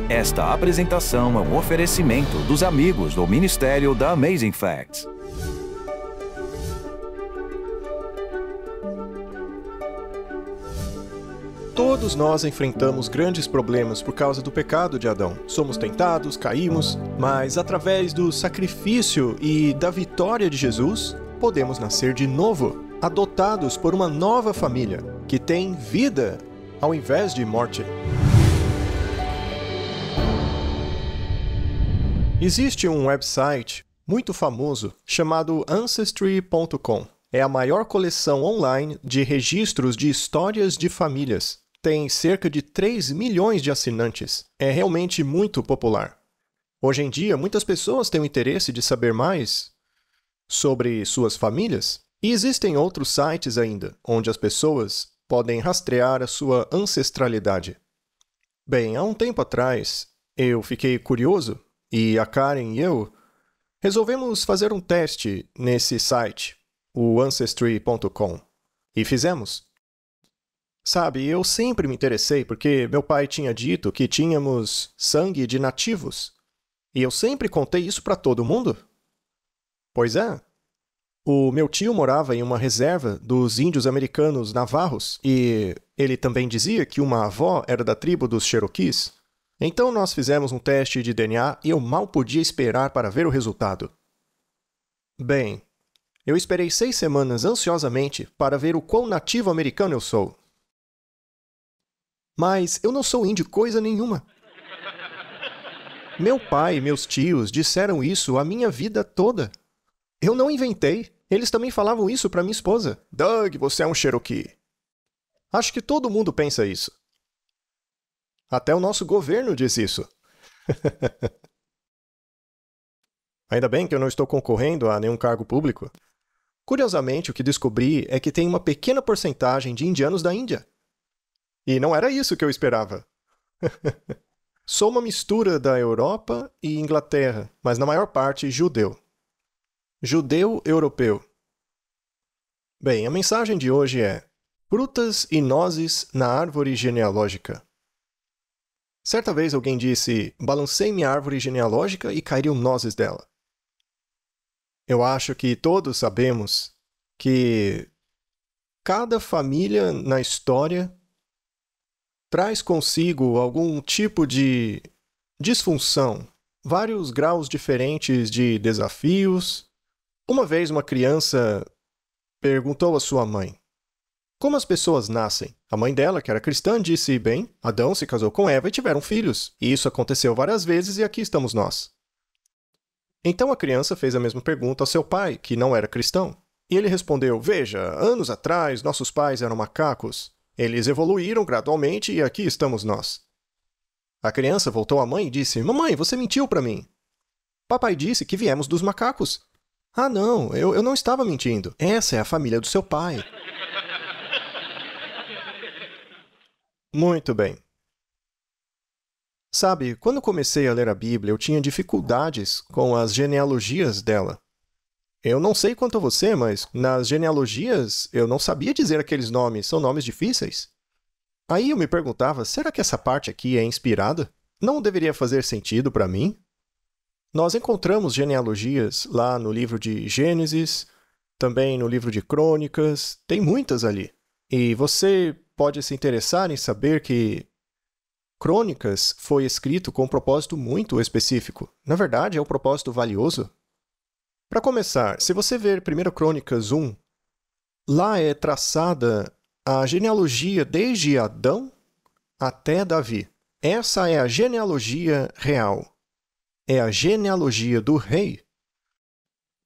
Esta apresentação é um oferecimento dos amigos do Ministério da Amazing Facts. Todos nós enfrentamos grandes problemas por causa do pecado de Adão. Somos tentados, caímos, mas através do sacrifício e da vitória de Jesus, podemos nascer de novo, adotados por uma nova família, que tem vida ao invés de morte. Existe um website muito famoso chamado Ancestry.com. É a maior coleção online de registros de histórias de famílias. Tem cerca de 3 milhões de assinantes. É realmente muito popular. Hoje em dia, muitas pessoas têm o interesse de saber mais sobre suas famílias. E existem outros sites ainda, onde as pessoas podem rastrear a sua ancestralidade. Bem, há um tempo atrás, eu fiquei curioso e a Karen e eu resolvemos fazer um teste nesse site, o Ancestry.com. E fizemos. Sabe, eu sempre me interessei porque meu pai tinha dito que tínhamos sangue de nativos. E eu sempre contei isso para todo mundo. Pois é. O meu tio morava em uma reserva dos índios americanos navarros e ele também dizia que uma avó era da tribo dos Cherokees. Então nós fizemos um teste de DNA e eu mal podia esperar para ver o resultado. Bem, eu esperei 6 semanas ansiosamente para ver o quão nativo americano eu sou. Mas eu não sou índio coisa nenhuma. Meu pai e meus tios disseram isso a minha vida toda. Eu não inventei. Eles também falavam isso para minha esposa. Doug, você é um Cherokee. Acho que todo mundo pensa isso. Até o nosso governo diz isso. Ainda bem que eu não estou concorrendo a nenhum cargo público. Curiosamente, o que descobri é que tem uma pequena porcentagem de indianos da Índia. E não era isso que eu esperava. Sou uma mistura da Europa e Inglaterra, mas na maior parte judeu. Judeu-europeu. Bem, a mensagem de hoje é: frutas e nozes na árvore genealógica. Certa vez alguém disse: balancei minha árvore genealógica e caíram nozes dela. Eu acho que todos sabemos que cada família na história traz consigo algum tipo de disfunção, vários graus diferentes de desafios. Uma vez uma criança perguntou à sua mãe: como as pessoas nascem? A mãe dela, que era cristã, disse: bem, Adão se casou com Eva e tiveram filhos. E isso aconteceu várias vezes e aqui estamos nós. Então a criança fez a mesma pergunta ao seu pai, que não era cristão. E ele respondeu: veja, anos atrás nossos pais eram macacos. Eles evoluíram gradualmente e aqui estamos nós. A criança voltou à mãe e disse: mamãe, você mentiu para mim. Papai disse que viemos dos macacos. Ah, não, eu não estava mentindo. Essa é a família do seu pai. Muito bem. Sabe, quando comecei a ler a Bíblia, eu tinha dificuldades com as genealogias dela. Eu não sei quanto a você, mas nas genealogias eu não sabia dizer aqueles nomes, são nomes difíceis. Aí eu me perguntava, será que essa parte aqui é inspirada? Não deveria fazer sentido para mim? Nós encontramos genealogias lá no livro de Gênesis, também no livro de Crônicas, tem muitas ali. E você pode se interessar em saber que Crônicas foi escrito com um propósito muito específico. Na verdade, é um propósito valioso. Para começar, se você ver 1 Crônicas 1, lá é traçada a genealogia desde Adão até Davi. Essa é a genealogia real. É a genealogia do rei.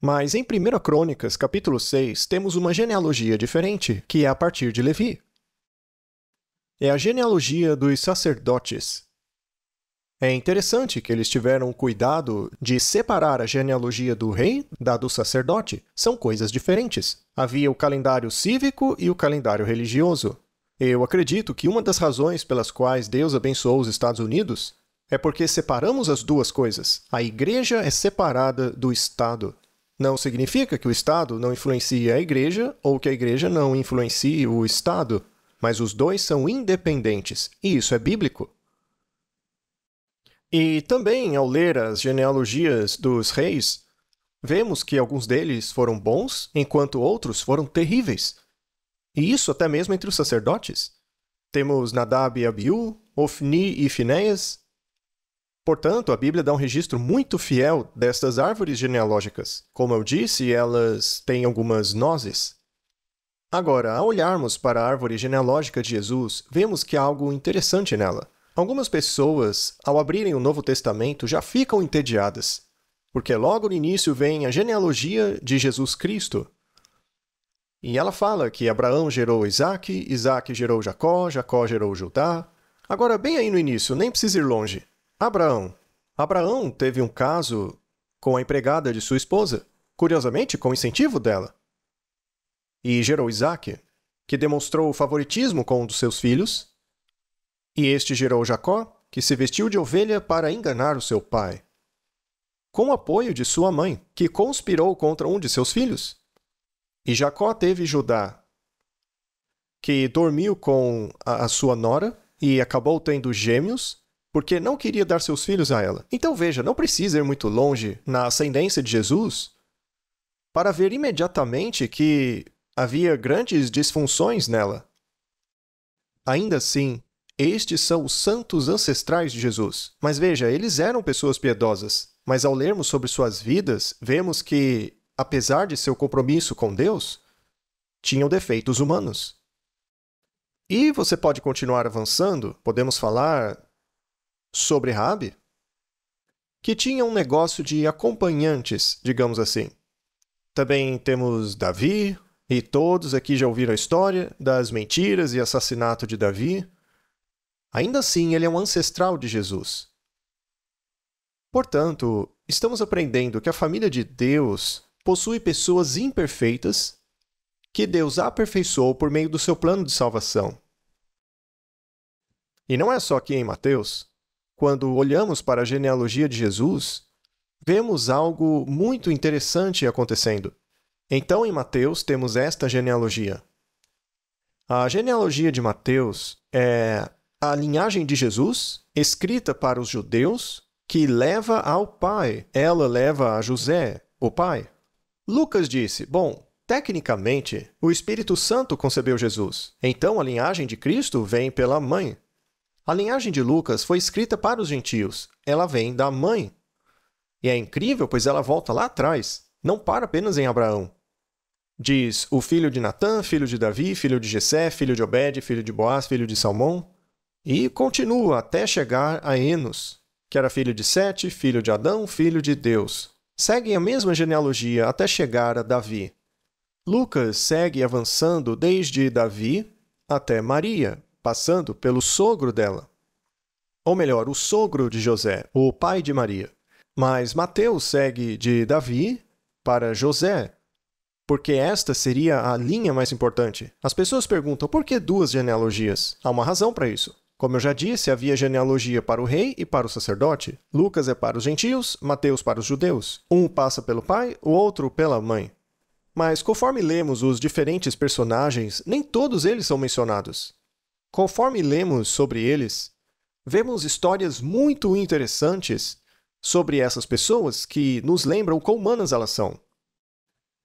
Mas em 1 Crônicas, capítulo 6, temos uma genealogia diferente, que é a partir de Levi. É a genealogia dos sacerdotes. É interessante que eles tiveram o cuidado de separar a genealogia do rei da do sacerdote. São coisas diferentes. Havia o calendário cívico e o calendário religioso. Eu acredito que uma das razões pelas quais Deus abençoou os Estados Unidos é porque separamos as duas coisas. A igreja é separada do Estado. Não significa que o Estado não influencia a igreja ou que a igreja não influencie o Estado, mas os dois são independentes, e isso é bíblico. E também, ao ler as genealogias dos reis, vemos que alguns deles foram bons, enquanto outros foram terríveis. E isso até mesmo entre os sacerdotes. Temos Nadab e Abiú, Ofni e Finéias. Portanto, a Bíblia dá um registro muito fiel destas árvores genealógicas. Como eu disse, elas têm algumas nozes. Agora, ao olharmos para a árvore genealógica de Jesus, vemos que há algo interessante nela. Algumas pessoas, ao abrirem o Novo Testamento, já ficam entediadas, porque logo no início vem a genealogia de Jesus Cristo. E ela fala que Abraão gerou Isaque, Isaque gerou Jacó, Jacó gerou Judá. Agora, bem aí no início, nem precisa ir longe. Abraão teve um caso com a empregada de sua esposa, curiosamente com o incentivo dela. E gerou Isaque, que demonstrou o favoritismo com um dos seus filhos. E este gerou Jacó, que se vestiu de ovelha para enganar o seu pai. Com o apoio de sua mãe, que conspirou contra um de seus filhos. E Jacó teve Judá, que dormiu com a sua nora e acabou tendo gêmeos, porque não queria dar seus filhos a ela. Então veja, não precisa ir muito longe na ascendência de Jesus para ver imediatamente que havia grandes disfunções nela. Ainda assim, estes são os santos ancestrais de Jesus. Mas veja, eles eram pessoas piedosas. Mas ao lermos sobre suas vidas, vemos que, apesar de seu compromisso com Deus, tinham defeitos humanos. E você pode continuar avançando, podemos falar sobre Raabe, que tinha um negócio de acompanhantes, digamos assim. Também temos Davi, e todos aqui já ouviram a história das mentiras e assassinato de Davi. Ainda assim, ele é um ancestral de Jesus. Portanto, estamos aprendendo que a família de Deus possui pessoas imperfeitas que Deus aperfeiçoou por meio do seu plano de salvação. E não é só aqui em Mateus. Quando olhamos para a genealogia de Jesus, vemos algo muito interessante acontecendo. Então, em Mateus, temos esta genealogia. A genealogia de Mateus é a linhagem de Jesus, escrita para os judeus, que leva ao pai. Ela leva a José, o pai. Lucas disse, bom, tecnicamente, o Espírito Santo concebeu Jesus. Então, a linhagem de Cristo vem pela mãe. A linhagem de Lucas foi escrita para os gentios. Ela vem da mãe. E é incrível, pois ela volta lá atrás. Não para apenas em Abraão. Diz o filho de Natã, filho de Davi, filho de Jessé, filho de Obed, filho de Boaz, filho de Salmão. E continua até chegar a Enos, que era filho de Sete, filho de Adão, filho de Deus. Segue a mesma genealogia até chegar a Davi. Lucas segue avançando desde Davi até Maria, passando pelo sogro dela. Ou melhor, o sogro de José, o pai de Maria. Mas Mateus segue de Davi para José, porque esta seria a linha mais importante. As pessoas perguntam, por que duas genealogias? Há uma razão para isso. Como eu já disse, havia genealogia para o rei e para o sacerdote. Lucas é para os gentios, Mateus para os judeus. Um passa pelo pai, o outro pela mãe. Mas conforme lemos os diferentes personagens, nem todos eles são mencionados. Conforme lemos sobre eles, vemos histórias muito interessantes sobre essas pessoas que nos lembram quão humanas elas são.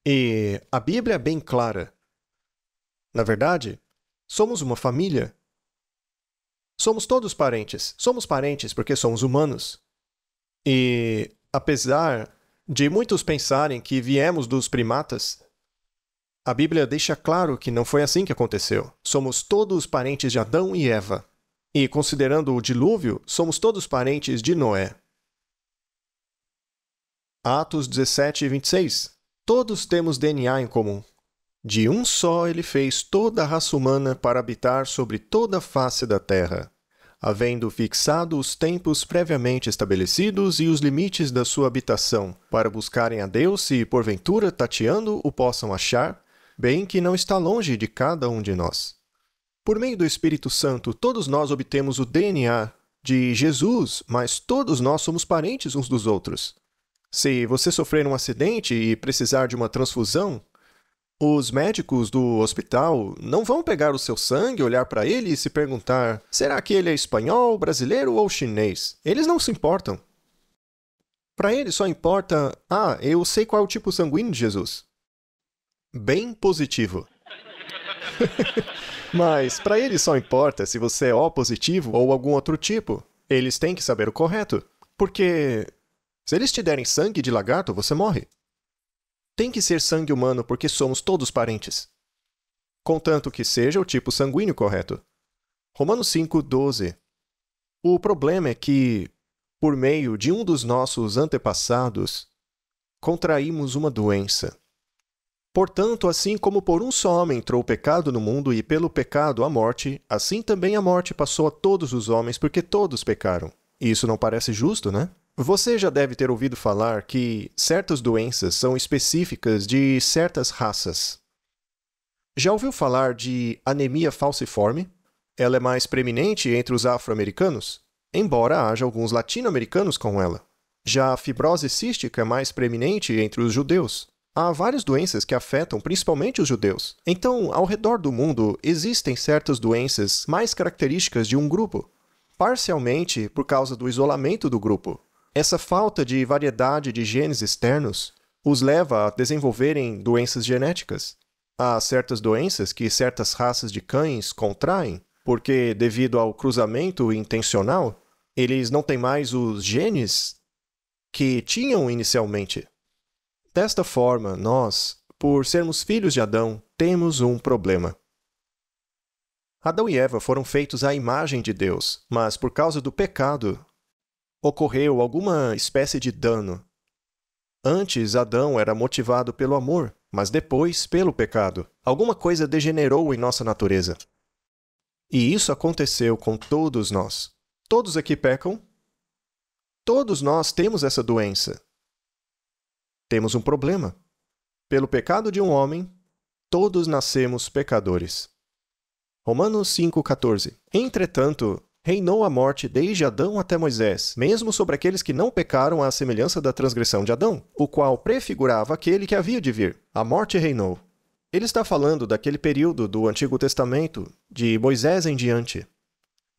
E a Bíblia é bem clara. Na verdade, somos uma família. Somos todos parentes. Somos parentes porque somos humanos. E, apesar de muitos pensarem que viemos dos primatas, a Bíblia deixa claro que não foi assim que aconteceu. Somos todos parentes de Adão e Eva. E, considerando o dilúvio, somos todos parentes de Noé. Atos 17, 26. Todos temos DNA em comum. De um só ele fez toda a raça humana para habitar sobre toda a face da terra, havendo fixado os tempos previamente estabelecidos e os limites da sua habitação, para buscarem a Deus e, porventura, tateando, o possam achar, bem que não está longe de cada um de nós. Por meio do Espírito Santo, todos nós obtemos o DNA de Jesus, mas todos nós somos parentes uns dos outros. Se você sofrer um acidente e precisar de uma transfusão, Os médicos do hospital não vão pegar o seu sangue, olhar para ele e se perguntar: será que ele é espanhol, brasileiro ou chinês? Eles não se importam. Para eles só importa: eu sei qual é o tipo sanguíneo de Jesus. Bem positivo. Mas para eles só importa se você é O positivo ou algum outro tipo. Eles têm que saber o correto. Porque se eles te derem sangue de lagarto, você morre. Tem que ser sangue humano porque somos todos parentes. Contanto que seja o tipo sanguíneo correto. Romanos 5:12. O problema é que, por meio de um dos nossos antepassados, contraímos uma doença. Portanto, assim como por um só homem entrou o pecado no mundo e pelo pecado a morte, assim também a morte passou a todos os homens porque todos pecaram. Isso não parece justo, né? Você já deve ter ouvido falar que certas doenças são específicas de certas raças. Já ouviu falar de anemia falciforme? Ela é mais preeminente entre os afro-americanos, embora haja alguns latino-americanos com ela. Já a fibrose cística é mais preeminente entre os judeus. Há várias doenças que afetam principalmente os judeus. Então, ao redor do mundo, existem certas doenças mais características de um grupo, parcialmente por causa do isolamento do grupo. Essa falta de variedade de genes externos os leva a desenvolverem doenças genéticas. Há certas doenças que certas raças de cães contraem, porque, devido ao cruzamento intencional, eles não têm mais os genes que tinham inicialmente. Desta forma, nós, por sermos filhos de Adão, temos um problema. Adão e Eva foram feitos à imagem de Deus, mas por causa do pecado, ocorreu alguma espécie de dano. Antes, Adão era motivado pelo amor, mas depois pelo pecado. Alguma coisa degenerou em nossa natureza. E isso aconteceu com todos nós. Todos aqui pecam. Todos nós temos essa doença. Temos um problema. Pelo pecado de um homem, todos nascemos pecadores. Romanos 5,14. Entretanto, reinou a morte desde Adão até Moisés, mesmo sobre aqueles que não pecaram à semelhança da transgressão de Adão, o qual prefigurava aquele que havia de vir. A morte reinou. Ele está falando daquele período do Antigo Testamento, de Moisés em diante.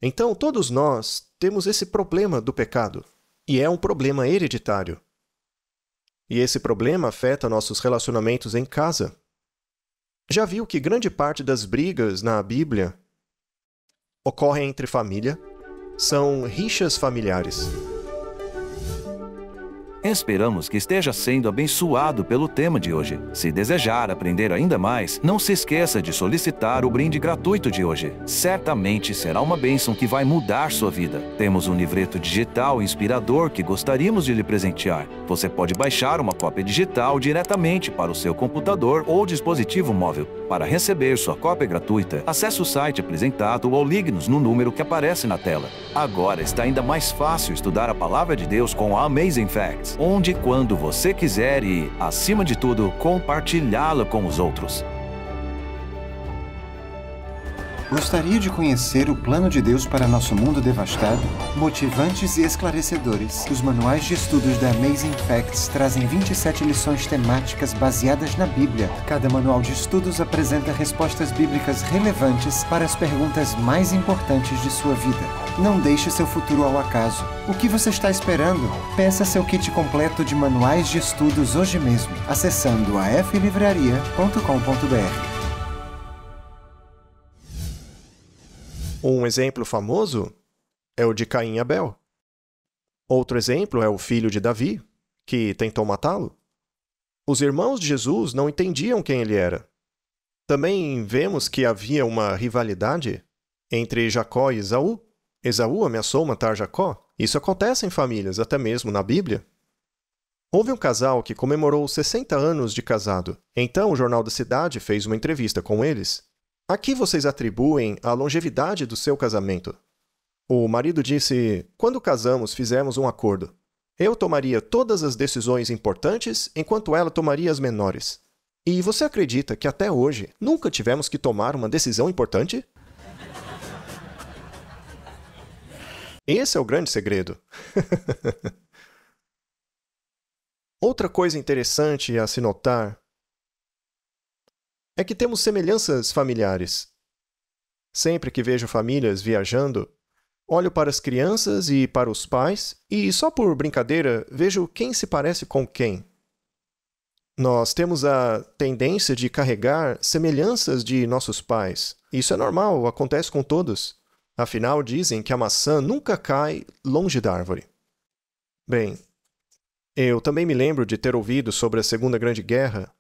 Então, todos nós temos esse problema do pecado, e é um problema hereditário. E esse problema afeta nossos relacionamentos em casa. Já viu que grande parte das brigas na Bíblia ocorrem entre família? São rixas familiares. Esperamos que esteja sendo abençoado pelo tema de hoje. Se desejar aprender ainda mais, não se esqueça de solicitar o brinde gratuito de hoje. Certamente será uma bênção que vai mudar sua vida. Temos um livreto digital inspirador que gostaríamos de lhe presentear. Você pode baixar uma cópia digital diretamente para o seu computador ou dispositivo móvel. Para receber sua cópia gratuita, acesse o site apresentado ou ligue-nos no número que aparece na tela. Agora está ainda mais fácil estudar a Palavra de Deus com a Amazing Facts, onde e quando você quiser e, acima de tudo, compartilhá-la com os outros. Gostaria de conhecer o plano de Deus para nosso mundo devastado? Motivantes e esclarecedores, os manuais de estudos da Amazing Facts trazem 27 lições temáticas baseadas na Bíblia. Cada manual de estudos apresenta respostas bíblicas relevantes para as perguntas mais importantes de sua vida. Não deixe seu futuro ao acaso. O que você está esperando? Peça seu kit completo de manuais de estudos hoje mesmo, acessando aflivraria.com.br. Um exemplo famoso é o de Caim e Abel. Outro exemplo é o filho de Davi, que tentou matá-lo. Os irmãos de Jesus não entendiam quem ele era. Também vemos que havia uma rivalidade entre Jacó e Esaú. Esaú ameaçou matar Jacó. Isso acontece em famílias, até mesmo na Bíblia. Houve um casal que comemorou 60 anos de casado. Então o Jornal da Cidade fez uma entrevista com eles. A que vocês atribuem a longevidade do seu casamento? O marido disse: quando casamos, fizemos um acordo. Eu tomaria todas as decisões importantes, enquanto ela tomaria as menores. E você acredita que até hoje nunca tivemos que tomar uma decisão importante? Esse é o grande segredo. Outra coisa interessante a se notar é que temos semelhanças familiares. Sempre que vejo famílias viajando, olho para as crianças e para os pais e, só por brincadeira, vejo quem se parece com quem. Nós temos a tendência de carregar semelhanças de nossos pais. Isso é normal, acontece com todos. Afinal, dizem que a maçã nunca cai longe da árvore. Bem, eu também me lembro de ter ouvido sobre a Segunda Grande Guerra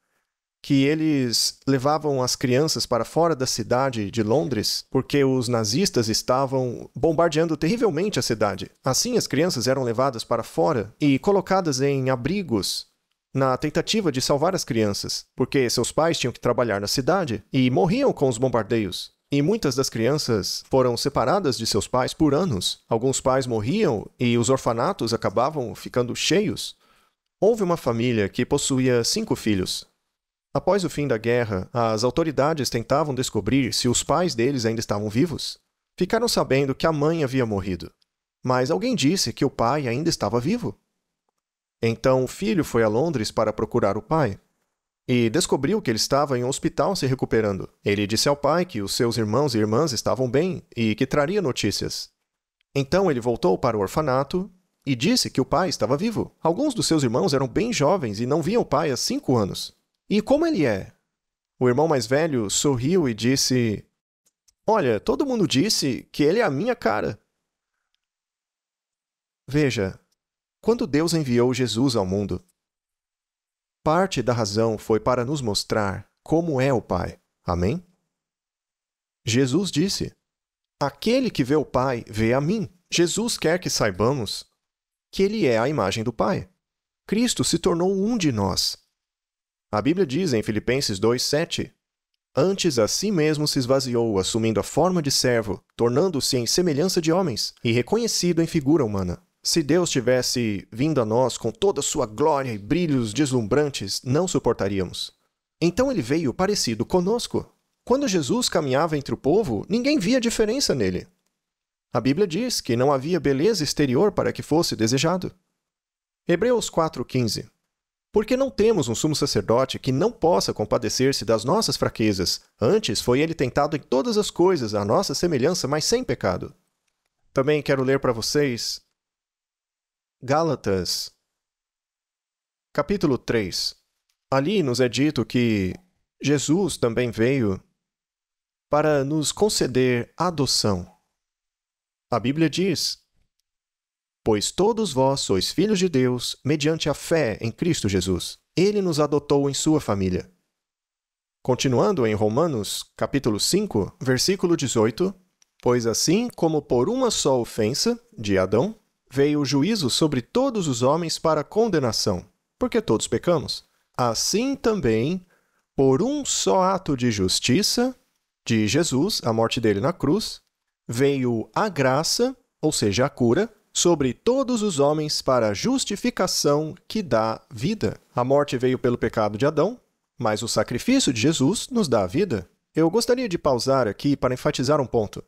que eles levavam as crianças para fora da cidade de Londres porque os nazistas estavam bombardeando terrivelmente a cidade. Assim, as crianças eram levadas para fora e colocadas em abrigos na tentativa de salvar as crianças, porque seus pais tinham que trabalhar na cidade e morriam com os bombardeios. E muitas das crianças foram separadas de seus pais por anos. Alguns pais morriam e os orfanatos acabavam ficando cheios. Houve uma família que possuía 5 filhos. Após o fim da guerra, as autoridades tentavam descobrir se os pais deles ainda estavam vivos. Ficaram sabendo que a mãe havia morrido, mas alguém disse que o pai ainda estava vivo. Então o filho foi a Londres para procurar o pai e descobriu que ele estava em um hospital se recuperando. Ele disse ao pai que os seus irmãos e irmãs estavam bem e que traria notícias. Então ele voltou para o orfanato e disse que o pai estava vivo. Alguns dos seus irmãos eram bem jovens e não viam o pai há 5 anos. E como ele é? O irmão mais velho sorriu e disse: "Olha, todo mundo disse que ele é a minha cara." Veja, quando Deus enviou Jesus ao mundo, parte da razão foi para nos mostrar como é o Pai. Amém? Jesus disse: "Aquele que vê o Pai, vê a mim." Jesus quer que saibamos que Ele é a imagem do Pai. Cristo se tornou um de nós. A Bíblia diz em Filipenses 2:7, "Antes a si mesmo se esvaziou, assumindo a forma de servo, tornando-se em semelhança de homens, e reconhecido em figura humana." Se Deus tivesse vindo a nós com toda a sua glória e brilhos deslumbrantes, não suportaríamos. Então ele veio parecido conosco. Quando Jesus caminhava entre o povo, ninguém via diferença nele. A Bíblia diz que não havia beleza exterior para que fosse desejado. Hebreus 4:15. Porque não temos um sumo sacerdote que não possa compadecer-se das nossas fraquezas. Antes foi ele tentado em todas as coisas, à nossa semelhança, mas sem pecado. Também quero ler para vocês Gálatas, capítulo 3. Ali nos é dito que Jesus também veio para nos conceder adoção. A Bíblia diz: "Pois todos vós sois filhos de Deus, mediante a fé em Cristo Jesus. Ele nos adotou em sua família." Continuando em Romanos, capítulo 5, versículo 18, "Pois assim como por uma só ofensa, de Adão, veio o juízo sobre todos os homens para condenação, porque todos pecamos. Assim também, por um só ato de justiça, de Jesus, a morte dele na cruz, veio a graça, ou seja, a cura, sobre todos os homens para a justificação que dá vida." A morte veio pelo pecado de Adão, mas o sacrifício de Jesus nos dá a vida. Eu gostaria de pausar aqui para enfatizar um ponto.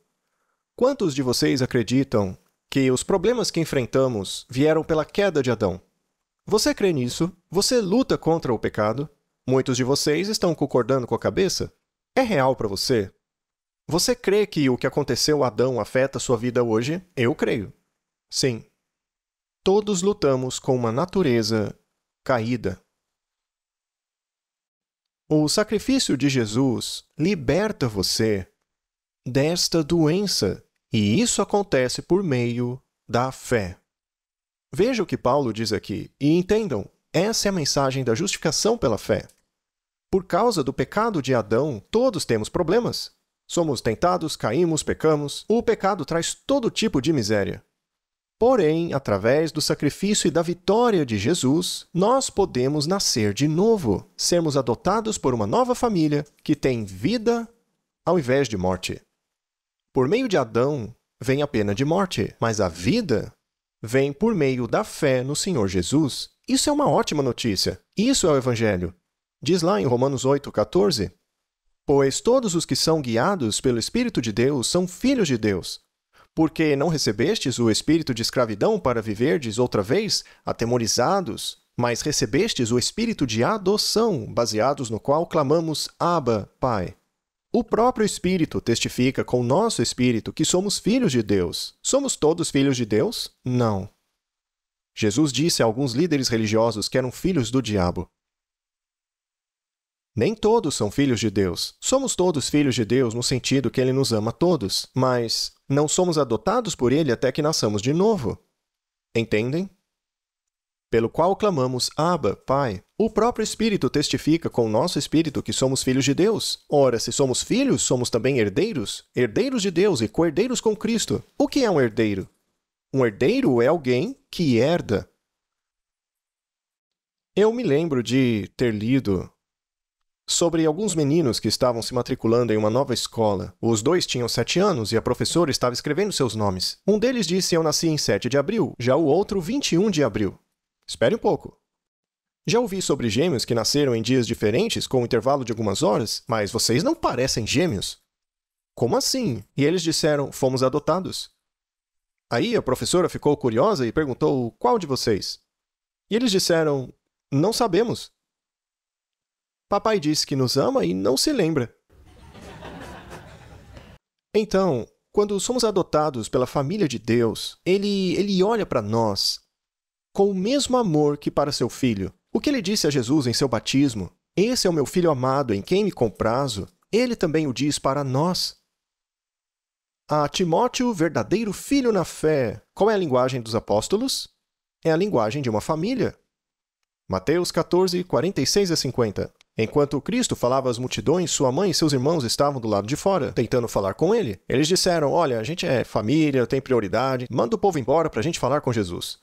Quantos de vocês acreditam que os problemas que enfrentamos vieram pela queda de Adão? Você crê nisso? Você luta contra o pecado? Muitos de vocês estão concordando com a cabeça? É real para você? Você crê que o que aconteceu a Adão afeta sua vida hoje? Eu creio. Sim. Todos lutamos com uma natureza caída. O sacrifício de Jesus liberta você desta doença. E isso acontece por meio da fé. Veja o que Paulo diz aqui e entendam, essa é a mensagem da justificação pela fé. Por causa do pecado de Adão, todos temos problemas. Somos tentados, caímos, pecamos. O pecado traz todo tipo de miséria. Porém, através do sacrifício e da vitória de Jesus, nós podemos nascer de novo, sermos adotados por uma nova família que tem vida ao invés de morte. Por meio de Adão, vem a pena de morte, mas a vida vem por meio da fé no Senhor Jesus. Isso é uma ótima notícia. Isso é o Evangelho. Diz lá em Romanos 8:14, "Pois todos os que são guiados pelo Espírito de Deus são filhos de Deus. Porque não recebestes o espírito de escravidão para viverdes outra vez, atemorizados, mas recebestes o Espírito de adoção, baseados no qual clamamos Abba, Pai. O próprio Espírito testifica com o nosso espírito que somos filhos de Deus. Somos todos filhos de Deus? Não. Jesus disse a alguns líderes religiosos que eram filhos do diabo. Nem todos são filhos de Deus. Somos todos filhos de Deus no sentido que Ele nos ama todos, mas não somos adotados por Ele até que nasçamos de novo. Entendem? Pelo qual clamamos Abba, Pai. O próprio Espírito testifica com o nosso espírito que somos filhos de Deus. Ora, se somos filhos, somos também herdeiros, herdeiros de Deus e co-herdeiros com Cristo. O que é um herdeiro? Um herdeiro é alguém que herda. Eu me lembro de ter lido sobre alguns meninos que estavam se matriculando em uma nova escola. Os dois tinham 7 anos e a professora estava escrevendo seus nomes. Um deles disse: eu nasci em 7 de abril, já o outro 21 de abril. Espere um pouco. Já ouvi sobre gêmeos que nasceram em dias diferentes, com um intervalo de algumas horas, mas vocês não parecem gêmeos. Como assim? E eles disseram: fomos adotados. Aí a professora ficou curiosa e perguntou: qual de vocês? E eles disseram: não sabemos. Papai disse que nos ama e não se lembra. Então, quando somos adotados pela família de Deus, Ele olha para nós com o mesmo amor que para seu filho. O que Ele disse a Jesus em seu batismo: esse é o meu filho amado, em quem me comprazo, Ele também o diz para nós. A Timóteo, verdadeiro filho na fé. Qual é a linguagem dos apóstolos? É a linguagem de uma família. Mateus 14, 46 a 50. Enquanto Cristo falava às multidões, sua mãe e seus irmãos estavam do lado de fora, tentando falar com ele. Eles disseram: olha, a gente é família, tem prioridade, manda o povo embora para a gente falar com Jesus.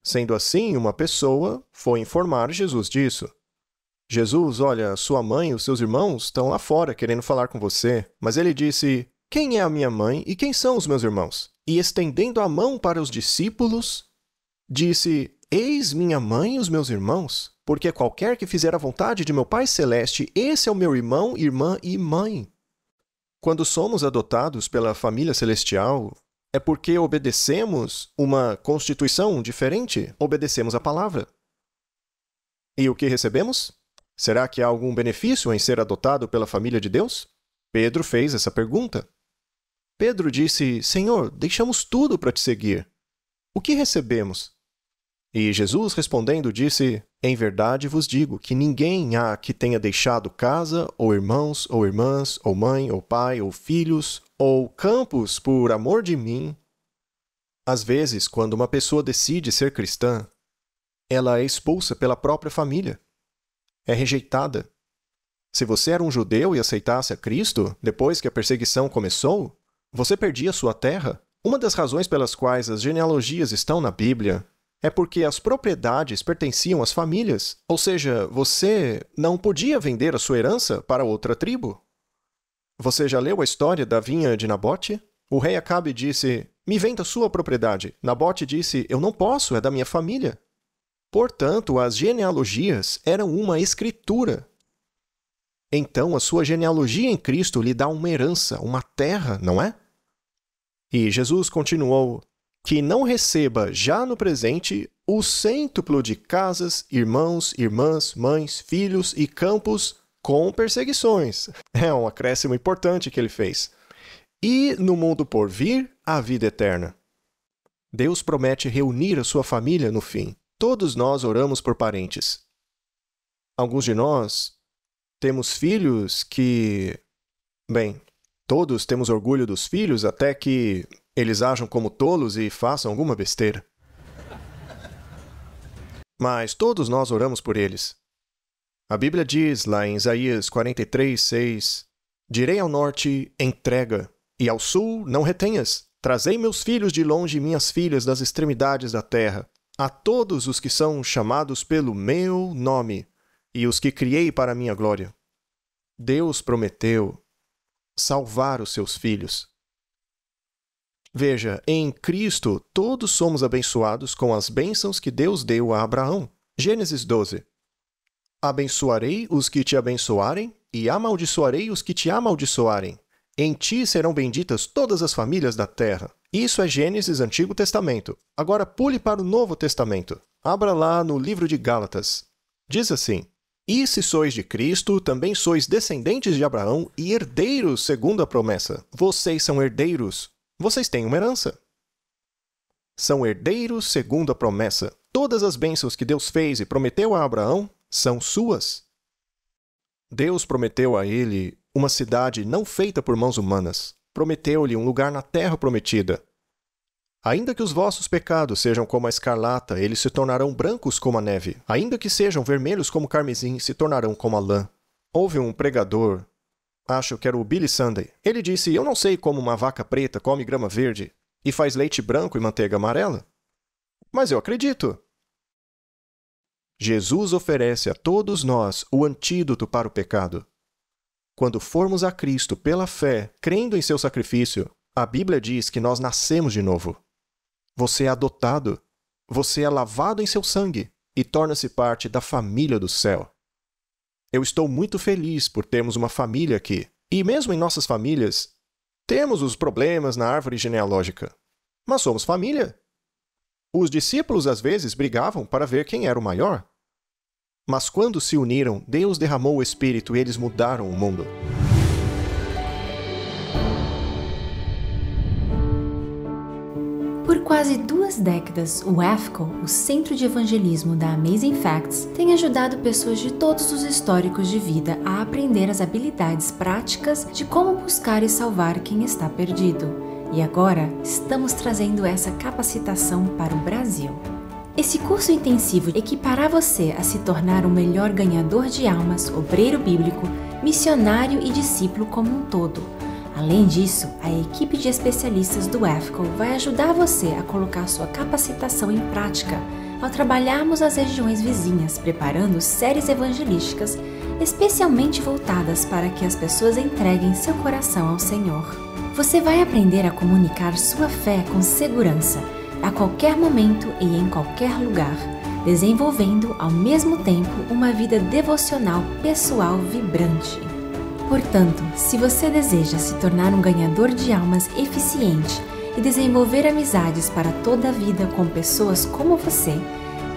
Sendo assim, uma pessoa foi informar Jesus disso. Jesus: olha, sua mãe e os seus irmãos estão lá fora querendo falar com você. Mas ele disse: quem é a minha mãe e quem são os meus irmãos? E estendendo a mão para os discípulos, disse: eis minha mãe e os meus irmãos, porque qualquer que fizer a vontade de meu Pai Celeste, esse é o meu irmão, irmã e mãe. Quando somos adotados pela família celestial, é porque obedecemos uma constituição diferente, obedecemos a palavra. E o que recebemos? Será que há algum benefício em ser adotado pela família de Deus? Pedro fez essa pergunta. Pedro disse: Senhor, deixamos tudo para te seguir. O que recebemos? E Jesus, respondendo, disse: em verdade vos digo que ninguém há que tenha deixado casa, ou irmãos, ou irmãs, ou mãe, ou pai, ou filhos, ou campos por amor de mim. Às vezes, quando uma pessoa decide ser cristã, ela é expulsa pela própria família. É rejeitada. Se você era um judeu e aceitasse a Cristo, depois que a perseguição começou, você perdia sua terra. Uma das razões pelas quais as genealogias estão na Bíblia é porque as propriedades pertenciam às famílias. Ou seja, você não podia vender a sua herança para outra tribo. Você já leu a história da vinha de Nabote? O rei Acabe disse: me venda sua propriedade. Nabote disse: eu não posso, é da minha família. Portanto, as genealogias eram uma escritura. Então, a sua genealogia em Cristo lhe dá uma herança, uma terra, não é? E Jesus continuou: que não receba já no presente o cêntuplo de casas, irmãos, irmãs, mães, filhos e campos com perseguições. É um acréscimo importante que ele fez. E no mundo por vir, a vida eterna. Deus promete reunir a sua família no fim. Todos nós oramos por parentes. Alguns de nós temos filhos que... Bem, todos temos orgulho dos filhos até que eles ajam como tolos e façam alguma besteira. Mas todos nós oramos por eles. A Bíblia diz lá em Isaías 43, 6: direi ao norte, entrega, e ao sul, não retenhas. Trazei meus filhos de longe e minhas filhas das extremidades da terra, a todos os que são chamados pelo meu nome, e os que criei para a minha glória. Deus prometeu salvar os seus filhos. Veja, em Cristo todos somos abençoados com as bênçãos que Deus deu a Abraão. Gênesis 12. Abençoarei os que te abençoarem, e amaldiçoarei os que te amaldiçoarem. Em ti serão benditas todas as famílias da terra. Isso é Gênesis, Antigo Testamento. Agora pule para o Novo Testamento. Abra lá no livro de Gálatas. Diz assim: E se sois de Cristo, também sois descendentes de Abraão e herdeiros segundo a promessa. Vocês são herdeiros. Vocês têm uma herança. São herdeiros segundo a promessa. Todas as bênçãos que Deus fez e prometeu a Abraão são suas. Deus prometeu a ele uma cidade não feita por mãos humanas. Prometeu-lhe um lugar na terra prometida. Ainda que os vossos pecados sejam como a escarlata, eles se tornarão brancos como a neve. Ainda que sejam vermelhos como o carmesim, se tornarão como a lã. Houve um pregador, acho que era o Billy Sunday. Ele disse: eu não sei como uma vaca preta come grama verde e faz leite branco e manteiga amarela. Mas eu acredito. Jesus oferece a todos nós o antídoto para o pecado. Quando formos a Cristo pela fé, crendo em seu sacrifício, a Bíblia diz que nós nascemos de novo. Você é adotado, você é lavado em seu sangue e torna-se parte da família do céu. Eu estou muito feliz por termos uma família aqui. E mesmo em nossas famílias, temos os problemas na árvore genealógica. Mas somos família. Os discípulos às vezes brigavam para ver quem era o maior. Mas quando se uniram, Deus derramou o Espírito e eles mudaram o mundo. Por quase 2 décadas, o AFCO, o Centro de Evangelismo da Amazing Facts, tem ajudado pessoas de todos os históricos de vida a aprender as habilidades práticas de como buscar e salvar quem está perdido. E agora, estamos trazendo essa capacitação para o Brasil. Esse curso intensivo equipará você a se tornar um melhor ganhador de almas, obreiro bíblico, missionário e discípulo como um todo. Além disso, a equipe de especialistas do AFCO vai ajudar você a colocar sua capacitação em prática ao trabalharmos as regiões vizinhas, preparando séries evangelísticas especialmente voltadas para que as pessoas entreguem seu coração ao Senhor. Você vai aprender a comunicar sua fé com segurança, a qualquer momento e em qualquer lugar, desenvolvendo ao mesmo tempo uma vida devocional pessoal vibrante. Portanto, se você deseja se tornar um ganhador de almas eficiente e desenvolver amizades para toda a vida com pessoas como você,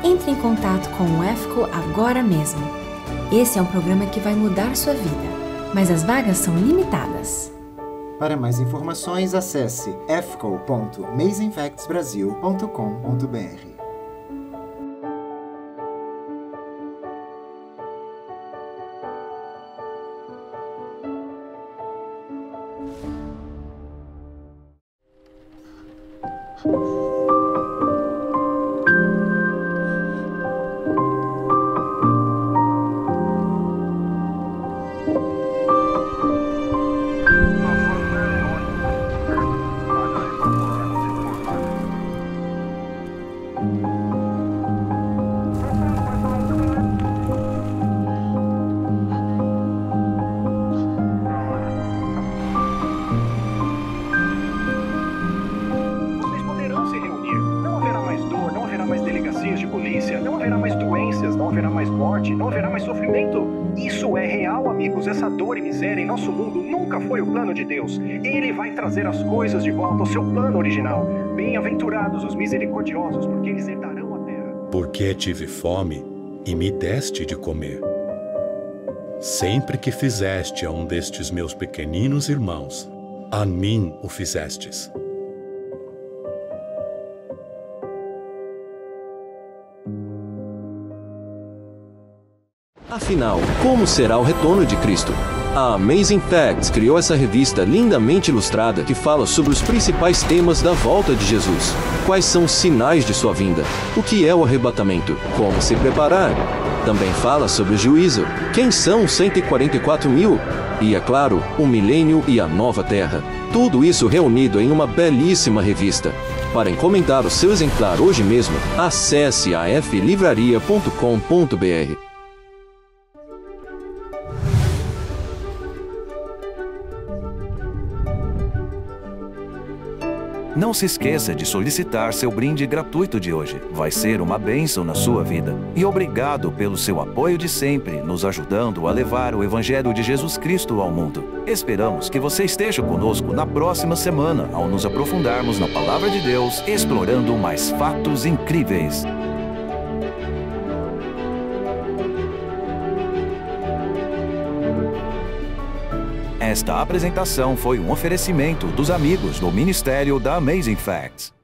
entre em contato com o AFCO agora mesmo. Esse é um programa que vai mudar sua vida, mas as vagas são limitadas. Para mais informações, acesse fco.amazingfactsbrasil.com.br. Não haverá mais sofrimento. Isso é real, amigos. Essa dor e miséria em nosso mundo nunca foi o plano de Deus. Ele vai trazer as coisas de volta ao seu plano original. Bem-aventurados os misericordiosos, porque eles herdarão a terra. Porque tive fome e me deste de comer. Sempre que fizeste a um destes meus pequeninos irmãos, a mim o fizestes. Afinal, como será o retorno de Cristo? A Amazing Facts criou essa revista lindamente ilustrada que fala sobre os principais temas da volta de Jesus. Quais são os sinais de sua vinda? O que é o arrebatamento? Como se preparar? Também fala sobre o juízo. Quem são os 144 mil? E, é claro, o milênio e a nova terra. Tudo isso reunido em uma belíssima revista. Para encomendar o seu exemplar hoje mesmo, acesse aflivraria.com.br. Não se esqueça de solicitar seu brinde gratuito de hoje. Vai ser uma bênção na sua vida. E obrigado pelo seu apoio de sempre, nos ajudando a levar o Evangelho de Jesus Cristo ao mundo. Esperamos que você esteja conosco na próxima semana, ao nos aprofundarmos na Palavra de Deus, explorando mais fatos incríveis. Esta apresentação foi um oferecimento dos amigos do Ministério da Amazing Facts.